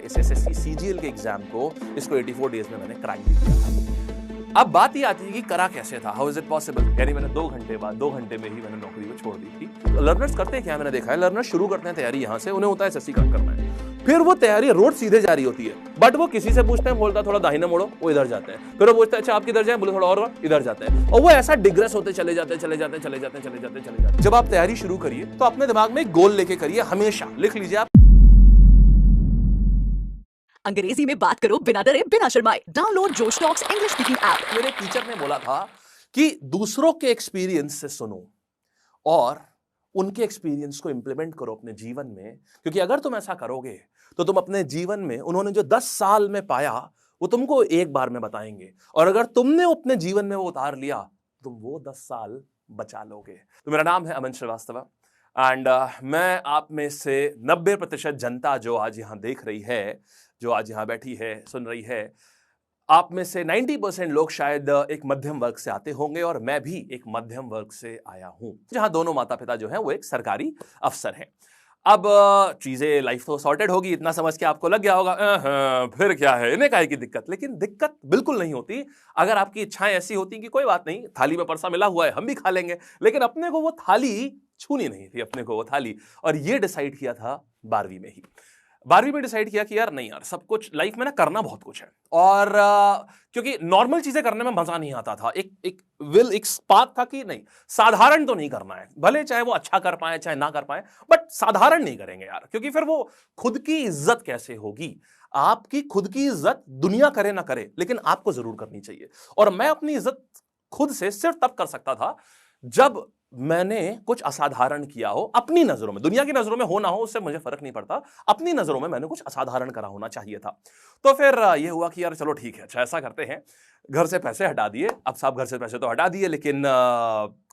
इस SSC CGL के exam को इसको 84 डेज में मैंने क्रैक भी किया था। अब बात ये आती है कि करा कैसे था, हाउ इज इट पॉसिबल, यानी मैंने 2 घंटे में ही मैंने नौकरी को छोड़ दी थी। लर्नर्स करते क्या मैंने देखा है, लर्नर्स शुरू करते हैं तैयारी यहाँ से, उन्हें होता है एसएससी क्रैक करना है, फिर वो तैयारी रोड सीधे जा रही होती है, बट वो किसी से पूछते हैं, बोलता थोड़ा दाहिने मोड़ो, वो इधर जाते हैं, फिर वो पूछते हैं अच्छा आप किधर जाए, बोले थोड़ा और इधर जाते हैं, और वो ऐसा डिग्रेस होते चले जाते हैं। जब आप तैयारी शुरू करिए तो अपने दिमाग में एक गोल लेके करिए, हमेशा लिख लीजिए आप। अंग्रेजी में बात करो बिना डरे बिना शर्माए। डाउनलोड जोश टॉक्स इंग्लिश स्पीकिंग ऐप। मेरे टीचर ने बोला था कि दूसरों के एक्सपीरियंस से सुनो और उनके एक्सपीरियंस को इंप्लीमेंट करो अपने जीवन में, क्योंकि अगर तुम ऐसा करोगे तो तुम अपने जीवन में उन्होंने जो 10 साल में पाया वो तुमको एक बार में बताएंगे, और अगर तुमने अपने जीवन में वो उतार लिया तुम वो 10 साल बचा लोगे। तो मेरा नाम है अमन श्रीवास्तव एंड मैं आप में से 90% जनता जो आज यहां देख रही है, जो आज यहां बैठी है, सुन रही है, आप में से 90% लोग शायद एक मध्यम वर्ग से आते होंगे, और मैं भी एक मध्यम वर्ग से आया हूं, जहां दोनों माता पिता जो हैं वो एक सरकारी अफसर हैं। अब चीजें लाइफ तो सॉर्टेड होगी, इतना समझ के आपको लग गया होगा फिर क्या है, इन्हें काहे की दिक्कत। लेकिन दिक्कत बिल्कुल नहीं होती अगर आपकी इच्छाएं ऐसी होती कि कोई बात नहीं, थाली में परसा मिला हुआ है, हम भी खा लेंगे, लेकिन अपने को वो थाली छूनी नहीं थी, अपने को वो थाली। और ये डिसाइड किया था 12वीं में ही। 12वीं में डिसाइड किया कि यार नहीं यार, सब कुछ लाइफ में ना करना बहुत कुछ है, और क्योंकि नॉर्मल चीजें करने में मजा नहीं आता था, एक स्पार्क था कि नहीं, साधारण तो नहीं करना है, भले चाहे वो अच्छा कर पाए चाहे ना कर पाए, बट साधारण नहीं करेंगे यार, क्योंकि फिर वो खुद की इज्जत कैसे होगी। आपकी खुद की इज्जत दुनिया करे ना करे, लेकिन आपको जरूर करनी चाहिए। और मैं अपनी इज्जत खुद से सिर्फ तब कर सकता था जब मैंने कुछ असाधारण किया हो अपनी नजरों में। दुनिया की नजरों में हो ना हो उससे मुझे फर्क नहीं पड़ता, अपनी नजरों में मैंने कुछ असाधारण करा होना चाहिए था। तो फिर ये हुआ कि यार चलो ठीक है, अच्छा ऐसा करते हैं, घर से पैसे हटा दिए। अब साहब घर से पैसे तो हटा दिए, लेकिन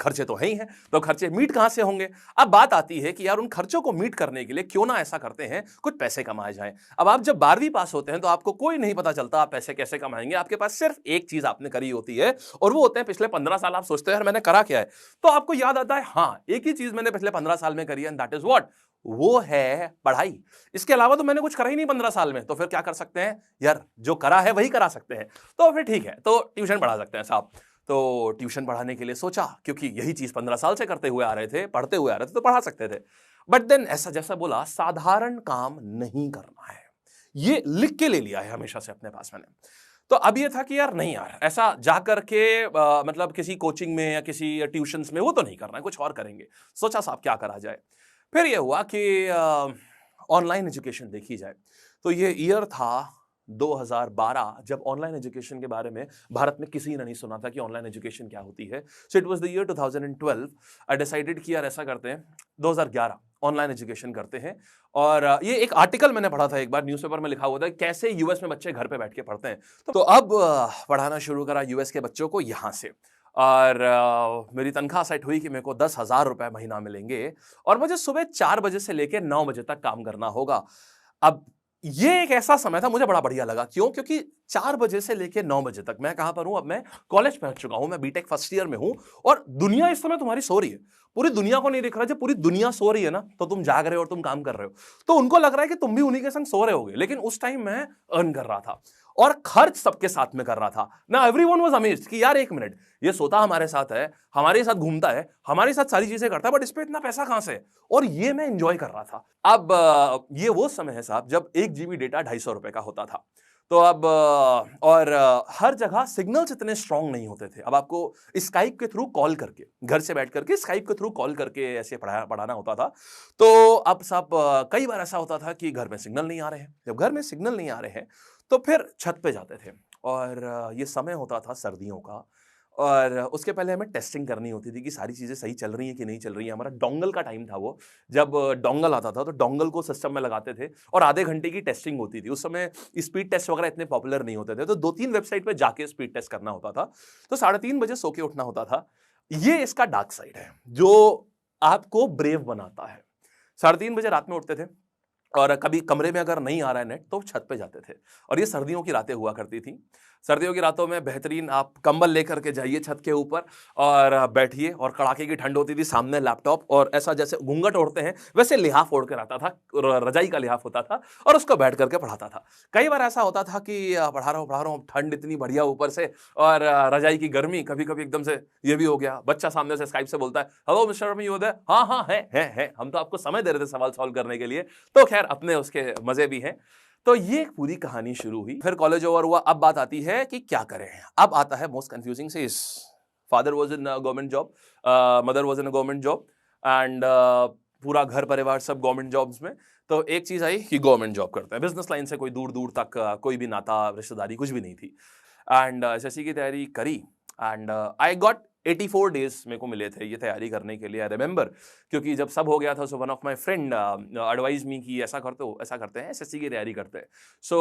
खर्चे तो है ही हैं, तो खर्चे मीट कहां से होंगे। अब बात आती है कि यार उन खर्चों को मीट करने के लिए क्यों ना ऐसा करते हैं, कुछ पैसे कमाए जाएं। अब आप जब 12वीं पास होते हैं तो आपको कोई नहीं पता चलता आप पैसे कैसे कमाएंगे, आपके पास सिर्फ एक चीज आपने करी होती है, और वो होते हैं पिछले 15 साल। आप सोचते हैं यार मैंने करा क्या है, तो आपको याद आता है हाँ एक ही चीज मैंने पिछले 15 साल में करी है, एंड दैट इज व्हाट, वो है पढ़ाई। इसके अलावा तो मैंने कुछ करा ही नहीं 15 साल में, तो फिर क्या कर सकते हैं यार, जो करा है वही करा सकते हैं। तो फिर ठीक है, तो ट्यूशन पढ़ा सकते हैं साहब। तो ट्यूशन पढ़ाने के लिए सोचा, क्योंकि यही चीज 15 साल से करते हुए आ रहे थे, पढ़ते हुए आ रहे थे, तो पढ़ा सकते थे। बट देन ऐसा जैसा बोला, साधारण काम नहीं करना है, ये लिख के ले लिया है हमेशा से अपने पास मैंने। तो अब ये था कि यार नहीं यार, ऐसा जा करके मतलब किसी कोचिंग में या किसी ट्यूशंस में वो तो नहीं करना है, कुछ और करेंगे। सोचा साहब क्या करा जाए। फिर ये हुआ कि ऑनलाइन एजुकेशन देखी जाए। तो ये ईयर था 2012, जब ऑनलाइन एजुकेशन के बारे में भारत में किसी ने नहीं सुना था कि ऑनलाइन एजुकेशन क्या होती है। So it was the year 2012। I decided कि यार ऐसा करते हैं, 2011 ऑनलाइन एजुकेशन करते हैं। और ये एक आर्टिकल मैंने पढ़ा था एक बार, न्यूज़पेपर में लिखा हुआ था कैसे यूएस में बच्चे घर पे बैठ के पढ़ते हैं। तो अब पढ़ाना शुरू करा यूएस के बच्चों को यहाँ से, और मेरी तनख्वाह सेट हुई कि मेरे को 10,000 रुपए महीना मिलेंगे, और मुझे सुबह 4 बजे से लेकर 9 बजे तक काम करना होगा। अब ये एक ऐसा समय था, मुझे बड़ा बढ़िया लगा। क्यों? क्योंकि 4 बजे से लेकर 9 बजे तक मैं कहां पर हूं, अब मैं कॉलेज पहुंच चुका हूं, मैं बीटेक फर्स्ट ईयर में हूं, और दुनिया इस समय तुम्हारी सो रही है। पूरी दुनिया को नहीं दिख रहा, जब पूरी दुनिया सो रही है ना, तो तुम जाग रहे हो और तुम काम कर रहे हो, तो उनको लग रहा है कि तुम भी उन्हीं के संग सो रहे होगे, लेकिन उस टाइम मैं अर्न कर रहा था और खर्च सबके साथ में कर रहा था ना। एवरीवन वाज अमेज्ड कि यार एक मिनट, ये सोता हमारे साथ है, हमारे साथ घूमता है, हमारे साथ सारी चीजें करता है, बट इस पे इतना पैसा कहां से, और ये मैं एंजॉय कर रहा था। अब ये वो समय है साहब जब 1 GB डेटा 250 रुपए का होता था। तो अब और हर जगह सिग्नल्स इतने स्ट्रांग नहीं होते थे। अब आपको स्काइप के थ्रू कॉल करके, घर से बैठ करके स्काइप के थ्रू कॉल करके ऐसे पढ़ाना होता था। तो अब सब कई बार ऐसा होता था कि घर में सिग्नल नहीं आ रहे हैं। जब घर में सिग्नल नहीं आ रहे हैं तो फिर छत पे जाते थे, और ये समय होता था सर्दियों का, और उसके पहले हमें टेस्टिंग करनी होती थी कि सारी चीज़ें सही चल रही हैं कि नहीं चल रही हैं। हमारा डोंगल का टाइम था वो, जब डोंगल आता था तो डोंगल को सिस्टम में लगाते थे और आधे घंटे की टेस्टिंग होती थी। उस समय स्पीड टेस्ट वगैरह इतने पॉपुलर नहीं होते थे, तो 2-3 वेबसाइट पे जाके स्पीड टेस्ट करना होता था। तो 3:30 बजे सो के उठना होता था। ये इसका डार्क साइड है जो आपको ब्रेव बनाता है। 3:30 बजे रात में उठते थे, और कभी कमरे में अगर नहीं आ रहा है नेट तो छत पे जाते थे। और ये सर्दियों की रातें हुआ करती थी। सर्दियों की रातों में बेहतरीन आप कंबल लेकर के जाइए छत के ऊपर और बैठिए, और कड़ाके की ठंड होती थी, सामने लैपटॉप, और ऐसा जैसे घूंघट ओढ़ते हैं वैसे लिहाफ ओढ़ कर आता था, रजाई का लिहाफ होता था, और उसको बैठ करके पढ़ाता था। कई बार ऐसा होता था कि पढ़ा रहा हूँ, ठंड इतनी बढ़िया ऊपर से और रजाई की गर्मी, कभी कभी एकदम से ये भी हो गया, बच्चा सामने से स्काइप से बोलता है, हेलो मिस्टर मयूदय, हाँ हाँ है, हम तो आपको समय दे रहे थे सवाल सॉल्व करने के लिए। तो खैर अपने उसके मजे भी हैं। तो ये एक पूरी कहानी शुरू हुई, फिर कॉलेज ओवर हुआ। अब बात आती है कि क्या करें। अब आता है most confusing phase. Father was in government job, mother was in government job, and पूरा घर परिवार सब गवर्नमेंट जॉब्स में। तो एक चीज आई कि गवर्नमेंट जॉब करते हैं, बिजनेस लाइन से कोई दूर दूर तक कोई भी नाता रिश्तेदारी कुछ भी नहीं थी। एंड एसएससी की तैयारी करी, एंड आई गॉट 84 डेज मेरे को मिले थे ये तैयारी करने के लिए। आई रिमेंबर, क्योंकि जब सब हो गया था, so one of my friend advise me कि ऐसा करते हैं, एसएससी की तैयारी करते हैं। So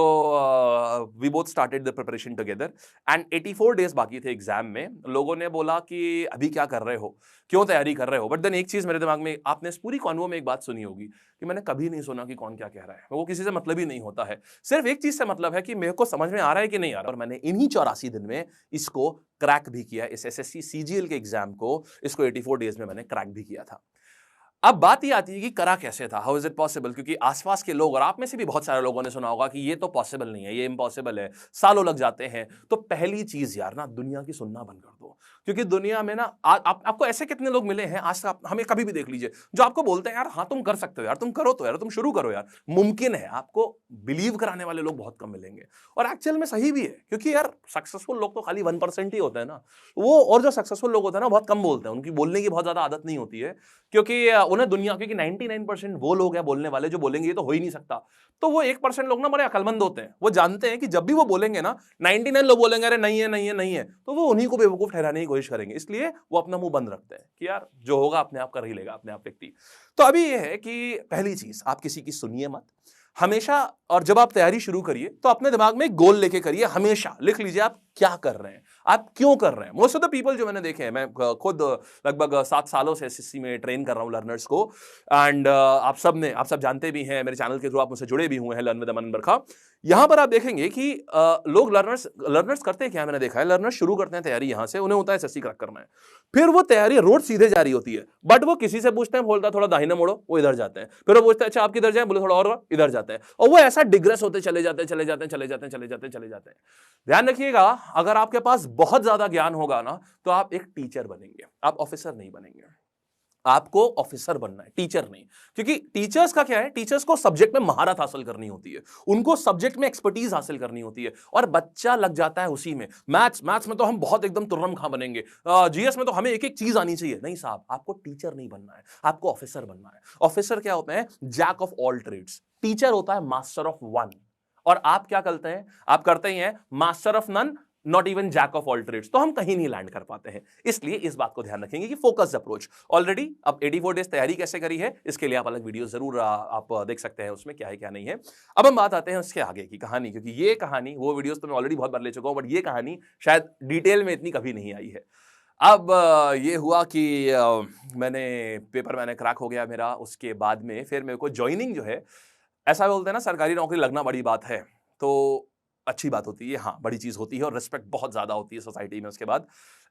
we both started the preparation together, and 84 days बाकी थे एग्जाम में। लोगों ने बोला कि अभी क्या कर रहे हो, क्यों तैयारी कर रहे हो। बट देन एक चीज मेरे दिमाग में, आपने इस पूरी कॉन्वो में एक बात सुनी होगी कि मैंने कभी नहीं सुना कि कौन क्या कह रहा है, वो किसी से मतलब ही नहीं होता है। सिर्फ एक चीज से मतलब है कि मेरे को समझ में आ रहा है कि नहीं आ रहा। और मैंने इन्हीं 84 दिन में इसको क्रैक भी किया, इस एसएससी सीजीएल के एग्जाम को, इसको 84 डेज में मैंने क्रैक भी किया था। अब बात ये आती है कि करा कैसे था, हाउ इज इट पॉसिबल, क्योंकि आसपास के लोग, और आप में से भी बहुत सारे लोगों ने सुना होगा कि ये तो पॉसिबल नहीं है, ये इम्पॉसिबल है, सालों लग जाते हैं। तो पहली चीज यार ना, दुनिया की सुनना बंद कर दो। क्योंकि दुनिया में ना आपको ऐसे कितने लोग मिले हैं आज तक, हमें कभी भी देख लीजिए, जो आपको बोलते हैं यार हाँ तुम कर सकते हो यार, तुम करो तो यार, तुम शुरू करो यार, मुमकिन है। आपको बिलीव कराने वाले लोग बहुत कम मिलेंगे। और एक्चुअल में सही भी है, क्योंकि यार सक्सेसफुल लोग तो खाली 1% ही होते हैं ना वो, और जो सक्सेसफुल लोग होते हैं ना बहुत कम बोलते हैं, उनकी बोलने की बहुत ज्यादा आदत नहीं होती है, क्योंकि उन्हें दुनिया, क्योंकि 99% वो लोग हैं बोलने वाले जो बोलेंगे ये तो हो ही नहीं सकता। तो वो 1% लोग ना बड़े अकलमंद होते हैं, वो जानते हैं कि जब भी वो बोलेंगे ना 99 लोग बोलेंगे अरे नहीं है नहीं है नहीं है, तो वो उन्हीं को बेवकूफ ठहराने की कोशिश करेंगे। इसलिए वो अपना मुंह बंद रखते हैं कि यार जो होगा अपने आप कर ही लेगा अपने आप व्यक्ति। तो अभी ये है कि पहली चीज, आप किसी की सुनिए मत हमेशा। और जब आप तैयारी शुरू करिए तो अपने दिमाग में एक गोल लेके करिए, हमेशा लिख लीजिए आप क्या कर रहे हैं, आप क्यों कर रहे हैं। मोस्ट ऑफ द पीपल जो मैंने देखे हैं, मैं खुद लगभग 7 सालों से एसएससी में ट्रेन कर रहा हूं लर्नर्स को, एंड आप सब जानते भी हैं, मेरे चैनल के थ्रू आप मुझसे जुड़े भी हुए हैं, लर्न विद अमन बरखा। यहां पर आप देखेंगे कि लोग लर्नर्स करते हैं क्या, मैंने देखा है लर्नर्स शुरू करते हैं तैयारी यहां से, उन्हें होता है एसएससी क्रैक करना है, फिर वो तैयारी रोड सीधे जा रही होती है, बट वो किसी से पूछते हैं, बोलता है थोड़ा दाहिने मोड़ो, वो इधर जाते हैं, फिर वो पूछते हैं अच्छा आप किधर जाए, बोले थोड़ा और इधर जाते हैं, और वो ऐसा डिग्रेस होते चले जाते हैं। ध्यान रखिएगा, अगर आपके पास बहुत ज्यादा ज्ञान होगा ना तो आप एक टीचर बनेंगे, आप ऑफिसर नहीं बनेंगे। आपको ऑफिसर बनना है, टीचर नहीं। क्योंकि टीचर्स का क्या है, टीचर्स को सब्जेक्ट में महारत हासिल करनी होती है, उनको सब्जेक्ट में एक्सपर्टीज हासिल करनी होती है, और बच्चा लग जाता है उसी में। मैथ्स में तो हम बहुत एकदम तुर्रम खां बनेंगे, जीएस में तो हमें एक एक चीज आनी चाहिए। नहीं साहब, आपको टीचर नहीं बनना है, आपको ऑफिसर बनना है। ऑफिसर क्या होता है, jack of all trades. Teacher होता है मास्टर ऑफ वन, और आप क्या करते हैं, आप करते ही हैं master of none, not even jack of all trades. तो हम कहीं नहीं लैंड कर पाते हैं। इसलिए इस बात को ध्यान रखेंगे कि फोकस्ड अप्रोच। ऑलरेडी अब 84 डेज तैयारी कैसे करी है, इसके लिए आप अलग वीडियो जरूर आप देख सकते हैं, उसमें क्या है क्या नहीं है। अब हम बात आते हैं उसके आगे की कहानी, क्योंकि ये कहानी, वो वीडियोस तो मैं ऑलरेडी बहुत बार ले चुका हूं, बट ये कहानी शायद डिटेल में इतनी कभी नहीं आई है। अब ये हुआ कि मैंने क्रैक हो गया मेरा, उसके बाद में फिर मेरे को ज्वाइनिंग जो है, ऐसा बोलते हैं ना सरकारी नौकरी लगना बड़ी बात है, तो अच्छी बात होती है, हाँ बड़ी चीज होती है, और रिस्पेक्ट बहुत ज्यादा होती है सोसाइटी में उसके बाद।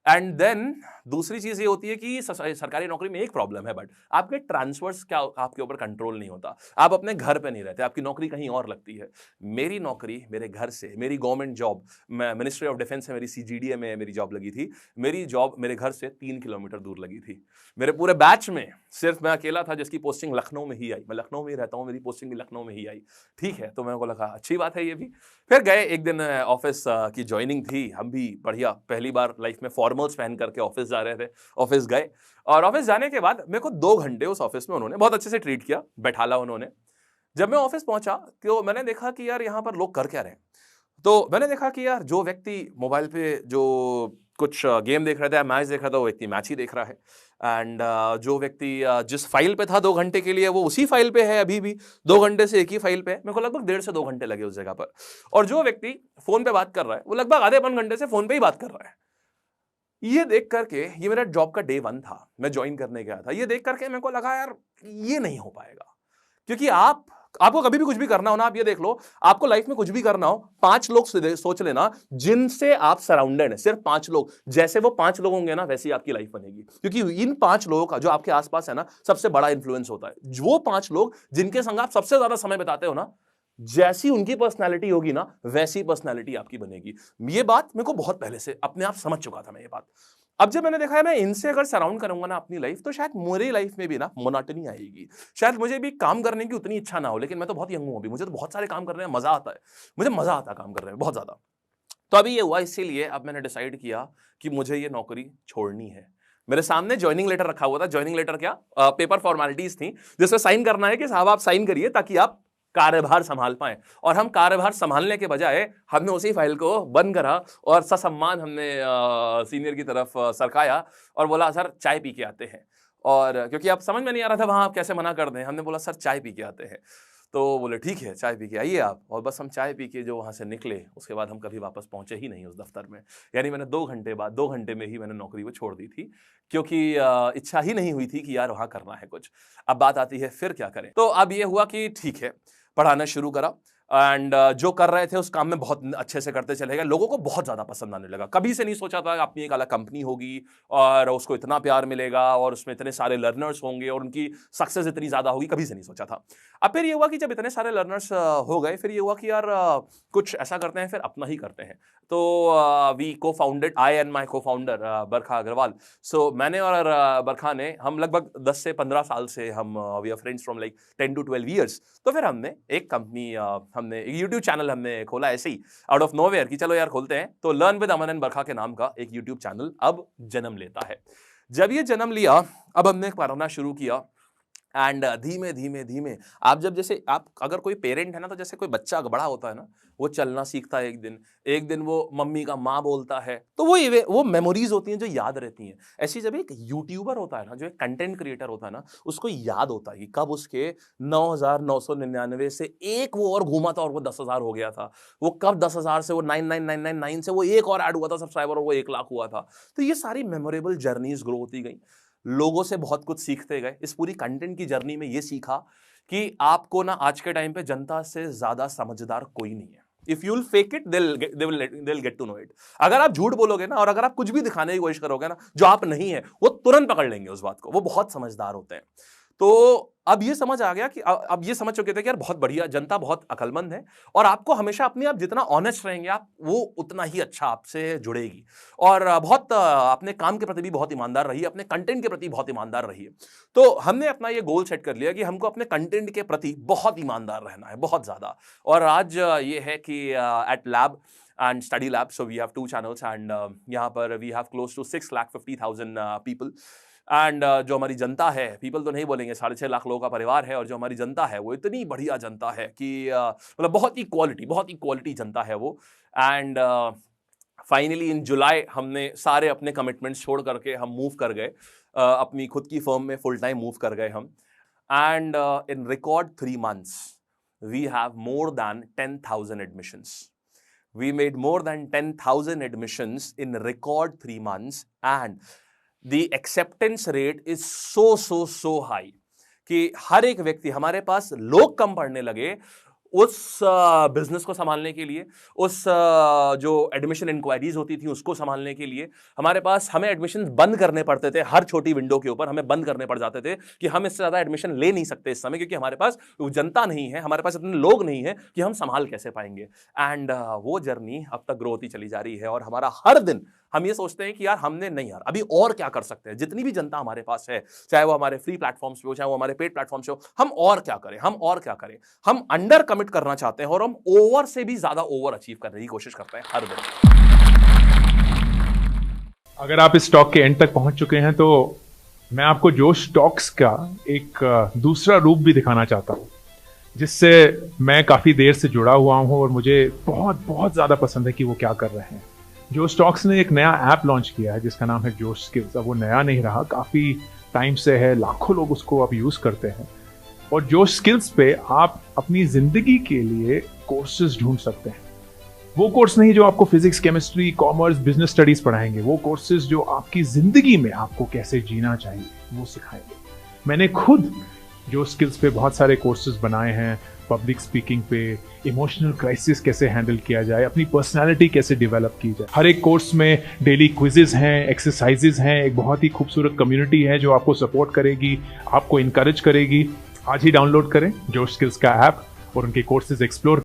एंड देन दूसरी चीज ये होती है कि सरकारी नौकरी में एक प्रॉब्लम है, बट आपके ट्रांसफर्स क्या आपके ऊपर कंट्रोल नहीं होता, आप अपने घर पे नहीं रहते, आपकी नौकरी कहीं और लगती है। मेरी नौकरी मेरे घर से, मेरी government job, ministry of defence में मेरी सीजीडीए में मेरी जॉब लगी थी, मेरी जॉब मेरे घर से 3 किलोमीटर दूर लगी थी। मेरे पूरे बैच में सिर्फ मैं अकेला था जिसकी पोस्टिंग लखनऊ में ही आई, मैं लखनऊ में ही रहता हूँ, मेरी पोस्टिंग भी लखनऊ में ही आई। ठीक है, तो मेरे को लगा अच्छी बात है ये भी। फिर गए एक दिन, ऑफिस की ज्वाइनिंग थी, हम भी बढ़िया पहली बार लाइफ में फॉर्मल्स पहन करके ऑफिस जा रहे थे। ऑफिस गए, और ऑफिस जाने के बाद मेरे को 2 घंटे उस ऑफिस में उन्होंने बहुत अच्छे से ट्रीट किया, बैठाला उन्होंने। जब मैं ऑफिस पहुंचा तो मैंने देखा कि यार यहाँ पर लोग कर क्या रहे हैं। तो मैंने देखा कि यार जो व्यक्ति मोबाइल पे जो कुछ गेम देख रहा था, मैच देख रहा था, वो व्यक्ति मैच ही देख रहा है। एंड जो व्यक्ति जिस फाइल पे था 2 घंटे के लिए, वो उसी फाइल पे है अभी भी, 2 घंटे से एक ही फाइल पे है। मेरे को लगभग 1.5 से 2 घंटे लगे उस जगह पर। और जो व्यक्ति फोन पे बात कर रहा है, वो लगभग आधे 1 घंटे से फोन पे ही बात कर रहा है। ये देख करके, ये मेरा जॉब का डे 1 था, मैं ज्वाइन करने गया था, ये देख करके मेरे को लगा यार ये नहीं हो पाएगा। क्योंकि आप आपको कभी भी कुछ भी करना हो ना, आप ये देख लो, आपको लाइफ में कुछ भी करना हो, 5 लोग सोच लेना जिनसे आप सराउंडेड है, सिर्फ 5 लोग, जैसे वो 5 लोग होंगे ना वैसी आपकी लाइफ बनेगी, क्योंकि इन 5 लोगों का जो आपके आसपास है ना सबसे बड़ा इंफ्लुएंस होता है। वो 5 लोग जिनके संग आप सबसे ज्यादा समय बिताते हो ना, जैसी उनकी पर्सनालिटी होगी ना वैसी पर्सनालिटी आपकी बनेगी। ये बात मेरे को बहुत पहले से अपने आप समझ चुका था मैं ये बात। अब जब मैंने देखा है मैं इनसे अगर सराउंड करूंगा ना अपनी लाइफ, तो शायद मेरी लाइफ में भी ना मोनोटनी आएगी, शायद मुझे भी काम करने की उतनी इच्छा ना हो, लेकिन मैं तो बहुत यंग हूं अभी, मुझे तो बहुत सारे काम करने में मजा आता है, मुझे मजा आता है काम करने में बहुत ज्यादा। तो अभी ये हुआ, इसीलिए अब मैंने डिसाइड किया कि मुझे ये नौकरी छोड़नी है। मेरे सामने ज्वाइनिंग लेटर रखा हुआ था। ज्वाइनिंग लेटर क्या, पेपर फॉर्मेलिटीज थी जिसमें साइन करना है कि साहब आप साइन करिए ताकि आप कार्यभार संभाल पाए। और हम कार्यभार संभालने के बजाय हमने उसी फाइल को बंद करा और ससम्मान हमने सीनियर की तरफ सरकाया और बोला सर चाय पी के आते हैं। और क्योंकि अब समझ में नहीं आ रहा था वहां आप कैसे मना कर दें, हमने बोला सर चाय पी के आते हैं। तो बोले ठीक है चाय पी के आइए आप। और बस हम चाय पी के जो वहां से निकले, उसके बाद हम कभी वापस पहुंचे ही नहीं उस दफ्तर में। यानी मैंने 2 घंटे बाद, 2 घंटे में ही मैंने नौकरी को छोड़ दी थी, क्योंकि इच्छा ही नहीं हुई थी कि यार वहां करना है कुछ। अब बात आती है फिर क्या करें। तो अब ये हुआ कि ठीक है, पढ़ाना शुरू करा एंड जो कर रहे थे उस काम में बहुत अच्छे से करते चले गए। लोगों को बहुत ज्यादा पसंद आने लगा। कभी से नहीं सोचा था अपनी एक अलग कंपनी होगी और उसको इतना प्यार मिलेगा और उसमें इतने सारे लर्नर्स होंगे और उनकी सक्सेस इतनी ज्यादा होगी, कभी से नहीं सोचा था। अब फिर ये हुआ कि जब इतने सारे लर्नर्स हो गए, फिर ये हुआ कि यार कुछ ऐसा करते हैं, फिर अपना ही करते हैं। तो वी को फाउंडेड, आई एंड माई को फाउंडर बरखा अग्रवाल। सो मैंने और बरखा ने, हम लगभग 10 से 15 साल से हम we are friends from like 10 to 12 years। तो फिर हमने एक कंपनी, हमने एक यूट्यूब चैनल हमने खोला ऐसे ही आउट ऑफ नोवेयर कि चलो यार खोलते हैं। तो लर्न विद अमन एंड बरखा के नाम का एक यूट्यूब चैनल अब जन्म लेता है। जब ये जन्म लिया, अब हमने पढ़ना शुरू किया एंड धीमे धीमे धीमे आप जब, जैसे आप अगर कोई पेरेंट है ना, तो जैसे कोई बच्चा बड़ा होता है ना, वो चलना सीखता है, एक दिन वो मम्मी का माँ बोलता है, तो वो मेमोरीज होती हैं जो याद रहती हैं। ऐसी जब एक यूट्यूबर होता है ना, जो एक कंटेंट क्रिएटर होता है ना, उसको याद होता है कि कब उसके 9,999 से एक वो और घूमा था और वो 10,000 हो गया था, वो कब 10,000 से वो 99,999 से वो एक और ऐड हुआ था सब्सक्राइबर और वो 1 लाख हुआ था। तो ये सारी मेमोरेबल जर्नीज ग्रो होती गई, लोगों से बहुत कुछ सीखते गए। इस पूरी कंटेंट की जर्नी में ये सीखा कि आपको ना आज के टाइम पे जनता से ज्यादा समझदार कोई नहीं है। If you'll fake it they'll get to know it। अगर आप झूठ बोलोगे ना और अगर आप कुछ भी दिखाने की कोशिश करोगे ना जो आप नहीं है, वो तुरंत पकड़ लेंगे उस बात को। वो बहुत समझदार होते हैं। तो अब ये समझ आ गया कि अब ये समझ चुके थे कि यार बहुत बढ़िया, जनता बहुत अकलमंद है और आपको हमेशा अपने आप जितना ऑनेस्ट रहेंगे आप, वो उतना ही अच्छा आपसे जुड़ेगी। और बहुत अपने काम के प्रति भी बहुत ईमानदार रहिए, अपने कंटेंट के प्रति बहुत ईमानदार रहिए। तो हमने अपना ये गोल सेट कर लिया कि हमको अपने कंटेंट के प्रति बहुत ईमानदार रहना है, बहुत ज्यादा। और आज ये है कि at lab and study lab, so we have 2 channels and यहाँ पर we have close to 6,50,000 people and जो हमारी जनता है, पीपल तो नहीं बोलेंगे, 6.5 लाख लोगों का परिवार है। और जो हमारी जनता है वो इतनी बढ़िया जनता है कि मतलब बहुत ही क्वालिटी जनता है वो। एंड फाइनली इन जुलाई हमने सारे अपने कमिटमेंट्स छोड़ करके हम मूव कर गए, अपनी खुद की फर्म में फुल टाइम मूव कर गए हम। And in record 3 months we have more than 10,000 admissions. We made more than 10,000 admissions in record 3 months and the acceptance rate is so high कि हर एक व्यक्ति, हमारे पास लोग कम पढ़ने लगे उस बिजनेस को संभालने के लिए, उस जो एडमिशन इंक्वायरीज होती थी उसको संभालने के लिए। हमें एडमिशन बंद करने पड़ते थे, हर छोटी विंडो के ऊपर हमें बंद करने पड़ जाते थे कि हम इससे ज्यादा एडमिशन ले नहीं सकते इस समय, क्योंकि हमारे पास जनता नहीं है, हमारे पास इतने लोग नहीं है कि हम संभाल कैसे पाएंगे। एंड वो जर्नी अब तक ग्रो होती चली जा रही है और हमारा हर दिन हम ये सोचते हैं कि यार हमने नहीं, यार अभी और क्या कर सकते हैं। जितनी भी जनता हमारे पास है, चाहे वो हमारे फ्री प्लेटफॉर्म्स पे हो, चाहे वो हमारे पेड प्लेटफॉर्म्स पे हो, हम और क्या करें। हम अंडर कमिट करना चाहते हैं और हम ओवर से भी ज्यादा ओवर अचीव करने की कोशिश करते हैं हर दिन। अगर आप इस टॉक के एंड तक पहुंच चुके हैं तो मैं आपको जोश टॉक्स का एक दूसरा रूप भी दिखाना चाहता हूं, जिससे मैं काफी देर से जुड़ा हुआ हूं और मुझे बहुत ज्यादा पसंद है कि वो क्या कर रहे हैं। जोश टॉक्स ने एक नया ऐप लॉन्च किया है जिसका नाम है जोश स्किल्स। अब वो नया नहीं रहा, काफी टाइम से है, लाखों लोग उसको अब यूज करते हैं। और जोश स्किल्स पे आप अपनी जिंदगी के लिए कोर्सेज ढूंढ सकते हैं। वो कोर्स नहीं जो आपको physics, chemistry, commerce, business studies पढ़ाएंगे, वो कोर्सेज जो आपकी जिंदगी में आपको कैसे जीना चाहिए वो सिखाएंगे। मैंने खुद जोश स्किल्स पे बहुत सारे कोर्सेज बनाए हैं पब्लिक स्पीकिंग पे, इमोशनल क्राइसिस कैसे हैंडल किया जाए, अपनी पर्सनालिटी कैसे डेवलप की जाए। हर एक कोर्स में डेली क्विजेज हैं, एक्सरसाइजेज हैं, एक बहुत ही खूबसूरत कम्युनिटी है जो आपको सपोर्ट करेगी, आपको इनकरेज करेगी। आज ही डाउनलोड करें जोश स्किल्स का ऐप और उनके कोर्सेज एक्सप्लोर